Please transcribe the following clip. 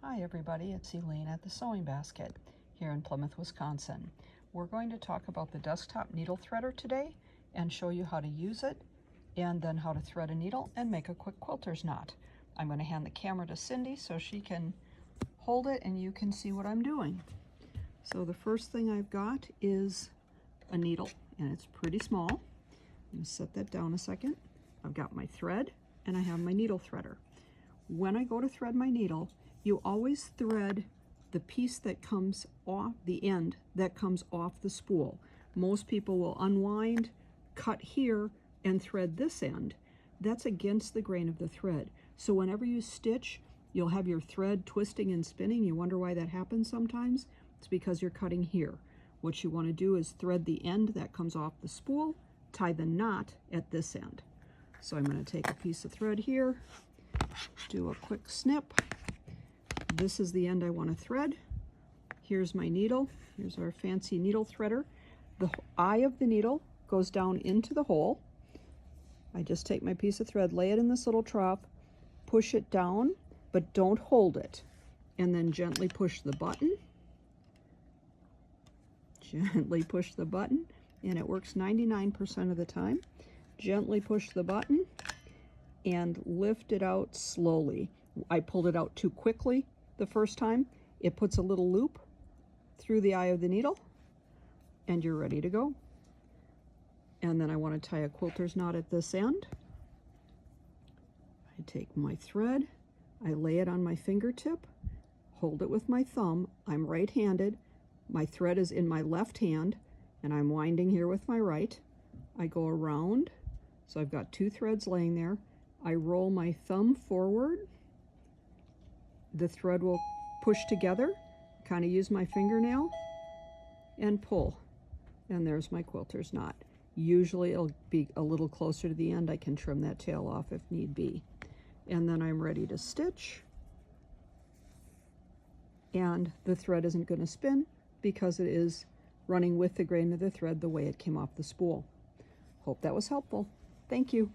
Hi everybody, it's Elaine at the Sewing Basket here in Plymouth, Wisconsin. We're going to talk about the desktop needle threader today and show you how to use it and then how to thread a needle and make a quick quilter's knot. I'm going to hand the camera to Cindy so she can hold it and you can see what I'm doing. So the first thing I've got is a needle and it's pretty small. I'm going to set that down a second. I've got my thread and I have my needle threader. When I go to thread my needle, you always thread the piece that comes off the end that comes off the spool. Most people will unwind, cut here, and thread this end. That's against the grain of the thread. So whenever you stitch, you'll have your thread twisting and spinning. You wonder why that happens sometimes. It's because you're cutting here. What you want to do is thread the end that comes off the spool, tie the knot at this end. So I'm going to take a piece of thread here, do a quick snip. This is the end I want to thread. Here's my needle. Here's our fancy needle threader. The eye of the needle goes down into the hole. I just take my piece of thread, lay it in this little trough, push it down, but don't hold it. And then gently push the button. Gently push the button, and it works 99% of the time. Gently push the button and lift it out slowly. I pulled it out too quickly the first time. It puts a little loop through the eye of the needle and you're ready to go. And then I want to tie a quilter's knot at this end. I take my thread, I lay it on my fingertip, hold it with my thumb. I'm right-handed. My thread is in my left hand and I'm winding here with my right. I go around, so I've got two threads laying there. I roll my thumb forward. The thread will push together, kind of use my fingernail and pull. And there's my quilter's knot. Usually it'll be a little closer to the end. I can trim that tail off if need be. And then I'm ready to stitch. And the thread isn't going to spin because it is running with the grain of the thread the way it came off the spool. Hope that was helpful. Thank you.